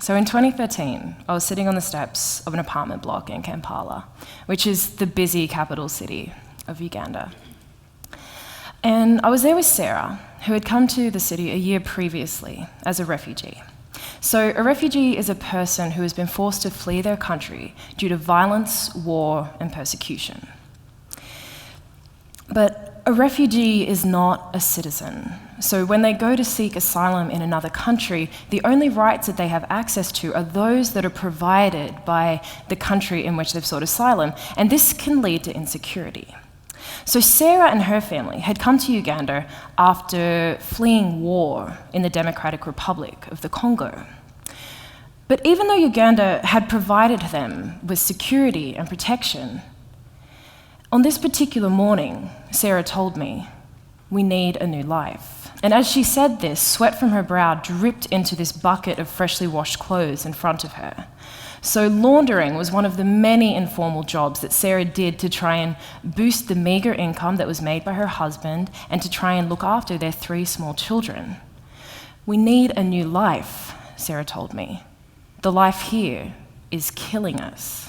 So in 2013, I was sitting on the steps of an apartment block in Kampala, which is the busy capital city of Uganda. And I was there with Sarah, who had come to the city a year previously as a refugee. So a refugee is a person who has been forced to flee their country due to violence, war, and persecution. But a refugee is not a citizen. So when they go to seek asylum in another country, the only rights that they have access to are those that are provided by the country in which they've sought asylum, and this can lead to insecurity. So Sarah and her family had come to Uganda after fleeing war in the Democratic Republic of the Congo. But even though Uganda had provided them with security and protection, on this particular morning, Sarah told me, "We need a new life." And as she said this, sweat from her brow dripped into this bucket of freshly washed clothes in front of her. So laundering was one of the many informal jobs that Sarah did to try and boost the meagre income that was made by her husband and to try and look after their 3 small children. "We need a new life," Sarah told me. "The life here is killing us."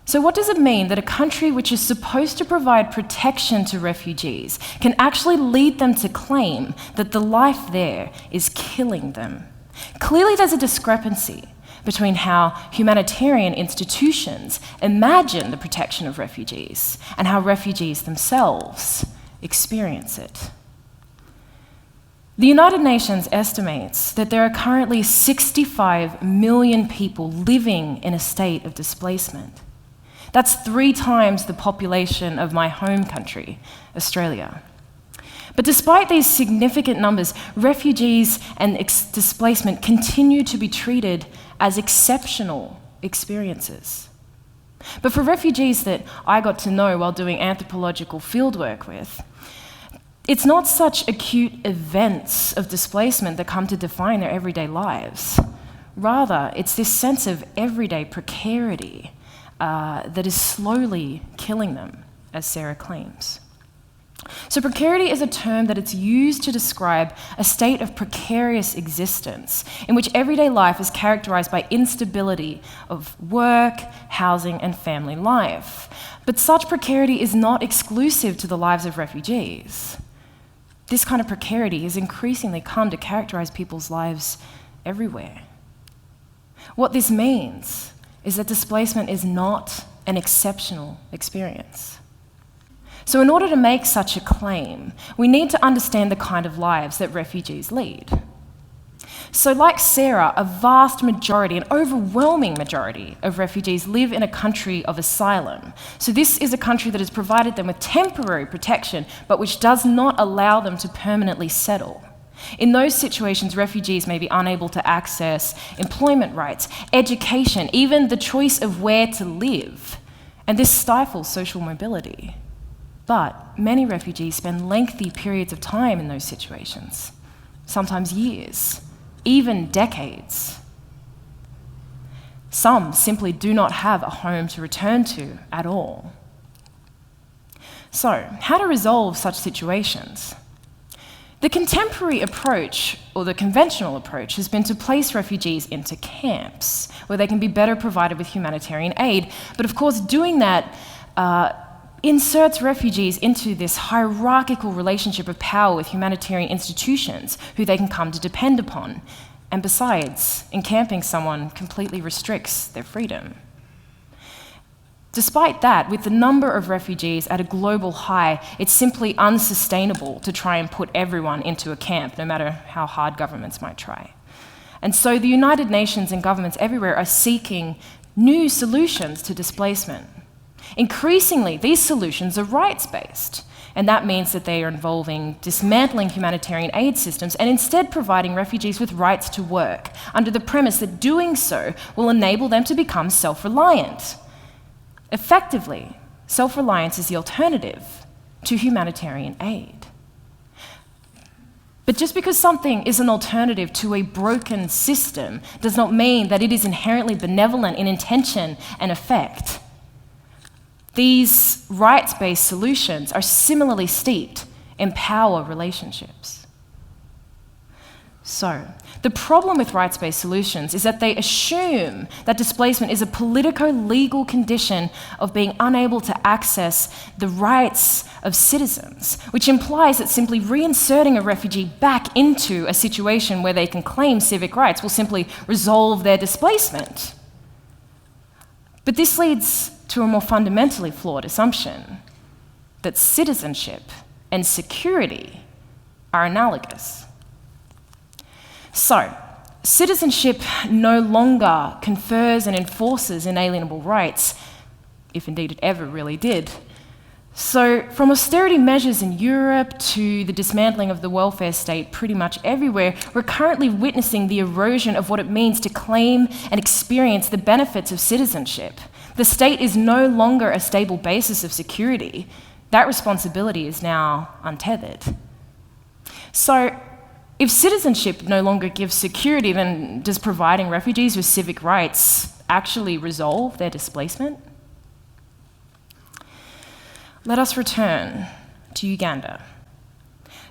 So what does it mean that a country which is supposed to provide protection to refugees can actually lead them to claim that the life there is killing them? Clearly there's a discrepancy between how humanitarian institutions imagine the protection of refugees and how refugees themselves experience it. The United Nations estimates that there are currently 65 million people living in a state of displacement. That's 3 times the population of my home country, Australia. But despite these significant numbers, refugees and displacement continue to be treated as exceptional experiences. But for refugees that I got to know while doing anthropological fieldwork with, it's not such acute events of displacement that come to define their everyday lives. Rather, it's this sense of everyday precarity that is slowly killing them, as Sarah claims. So precarity is a term that it's used to describe a state of precarious existence in which everyday life is characterized by instability of work, housing, and family life. But such precarity is not exclusive to the lives of refugees. This kind of precarity has increasingly come to characterize people's lives everywhere. What this means is that displacement is not an exceptional experience. So in order to make such a claim, we need to understand the kind of lives that refugees lead. So like Sarah, a vast majority, an overwhelming majority of refugees live in a country of asylum. So this is a country that has provided them with temporary protection, but which does not allow them to permanently settle. In those situations, refugees may be unable to access employment rights, education, even the choice of where to live, and this stifles social mobility. But many refugees spend lengthy periods of time in those situations, sometimes years, even decades. Some simply do not have a home to return to at all. So, how to resolve such situations? The contemporary approach, or the conventional approach, has been to place refugees into camps where they can be better provided with humanitarian aid. But of course, doing that inserts refugees into this hierarchical relationship of power with humanitarian institutions who they can come to depend upon. And besides, encamping someone completely restricts their freedom. Despite that, with the number of refugees at a global high, it's simply unsustainable to try and put everyone into a camp, no matter how hard governments might try. And so the United Nations and governments everywhere are seeking new solutions to displacement. Increasingly, these solutions are rights-based, and that means that they are involving dismantling humanitarian aid systems and instead providing refugees with rights to work, under the premise that doing so will enable them to become self-reliant. Effectively, self-reliance is the alternative to humanitarian aid. But just because something is an alternative to a broken system does not mean that it is inherently benevolent in intention and effect. These rights-based solutions are similarly steeped in power relationships. So, the problem with rights-based solutions is that they assume that displacement is a politico-legal condition of being unable to access the rights of citizens, which implies that simply reinserting a refugee back into a situation where they can claim civic rights will simply resolve their displacement. But this leads to a more fundamentally flawed assumption, that citizenship and security are analogous. So, citizenship no longer confers and enforces inalienable rights, if indeed it ever really did. So, from austerity measures in Europe to the dismantling of the welfare state pretty much everywhere, we're currently witnessing the erosion of what it means to claim and experience the benefits of citizenship. The state is no longer a stable basis of security. That responsibility is now untethered. So, if citizenship no longer gives security, then does providing refugees with civic rights actually resolve their displacement? Let us return to Uganda.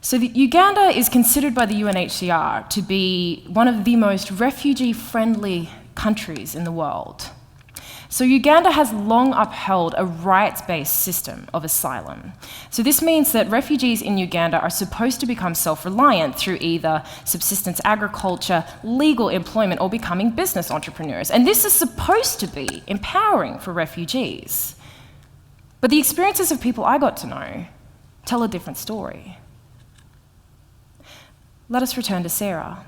So Uganda is considered by the UNHCR to be one of the most refugee-friendly countries in the world. So Uganda has long upheld a rights-based system of asylum. So this means that refugees in Uganda are supposed to become self-reliant through either subsistence agriculture, legal employment, or becoming business entrepreneurs. And this is supposed to be empowering for refugees. But the experiences of people I got to know tell a different story. Let us return to Sarah.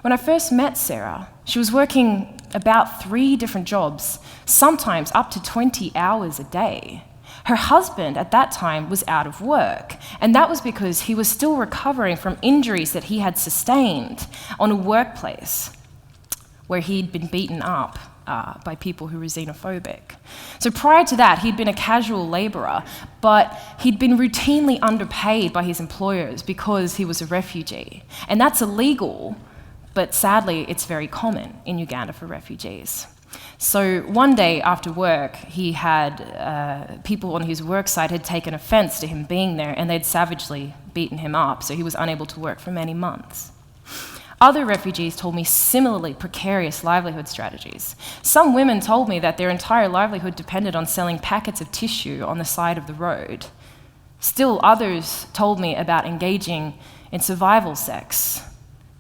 When I first met Sarah, she was working about 3 different jobs, sometimes up to 20 hours a day. Her husband at that time was out of work, and that was because he was still recovering from injuries that he had sustained on a workplace where he'd been beaten up by people who were xenophobic. So prior to that, he'd been a casual labourer, but he'd been routinely underpaid by his employers because he was a refugee. And that's illegal, but sadly, it's very common in Uganda for refugees. So one day after work, he had people on his work site had taken offence to him being there, and they'd savagely beaten him up, so he was unable to work for many months. Other refugees told me similarly precarious livelihood strategies. Some women told me that their entire livelihood depended on selling packets of tissue on the side of the road. Still others told me about engaging in survival sex,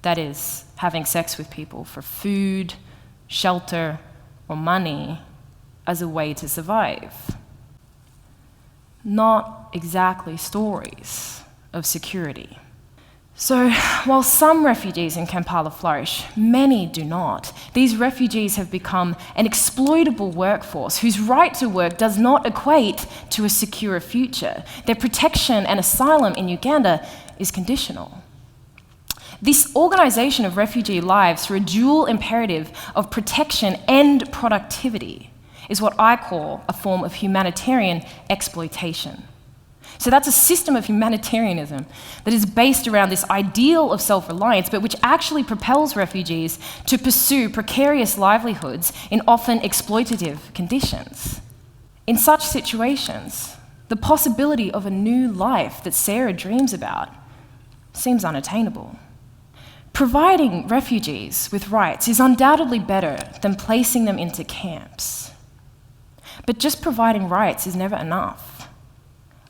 that is, having sex with people for food, shelter, or money as a way to survive. Not exactly stories of security. So, while some refugees in Kampala flourish, many do not. These refugees have become an exploitable workforce whose right to work does not equate to a secure future. Their protection and asylum in Uganda is conditional. This organisation of refugee lives through a dual imperative of protection and productivity is what I call a form of humanitarian exploitation. So that's a system of humanitarianism that is based around this ideal of self-reliance, but which actually propels refugees to pursue precarious livelihoods in often exploitative conditions. In such situations, the possibility of a new life that Sarah dreams about seems unattainable. Providing refugees with rights is undoubtedly better than placing them into camps. But just providing rights is never enough.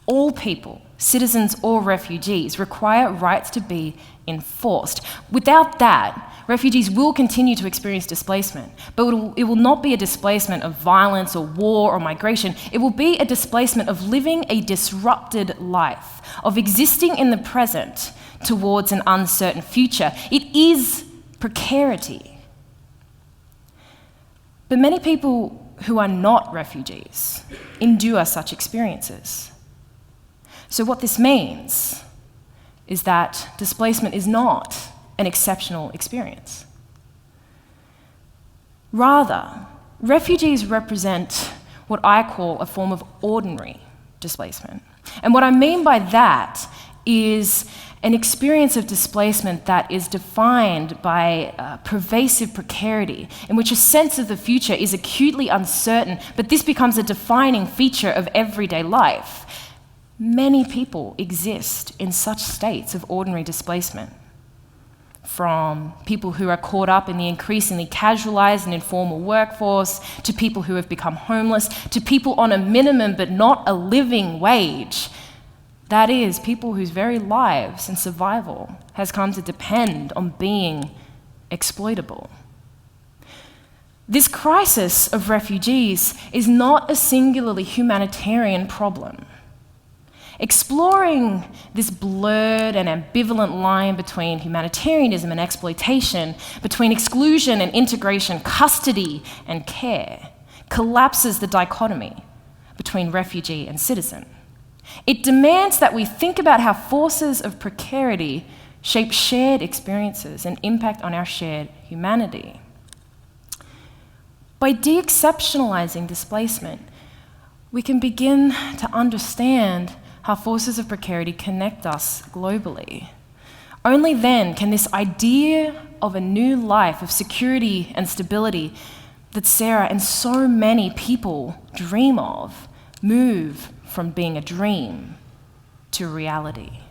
All people, citizens or refugees, require rights to be enforced. Without that, refugees will continue to experience displacement, but it will not be a displacement of violence or war or migration. It will be a displacement of living a disrupted life, of existing in the present towards an uncertain future. It is precarity. But many people who are not refugees endure such experiences. So what this means is that displacement is not an exceptional experience. Rather, refugees represent what I call a form of ordinary displacement. And what I mean by that is an experience of displacement that is defined by pervasive precarity, in which a sense of the future is acutely uncertain, but this becomes a defining feature of everyday life. Many people exist in such states of ordinary displacement. from people who are caught up in the increasingly casualized and informal workforce, to people who have become homeless, to people on a minimum but not a living wage. That is, people whose very lives and survival has come to depend on being exploitable. This crisis of refugees is not a singularly humanitarian problem. Exploring this blurred and ambivalent line between humanitarianism and exploitation, between exclusion and integration, custody and care, collapses the dichotomy between refugee and citizen. It demands that we think about how forces of precarity shape shared experiences and impact on our shared humanity. By de-exceptionalizing displacement, we can begin to understand how forces of precarity connect us globally. Only then can this idea of a new life of security and stability that Sarah and so many people dream of move from being a dream to reality.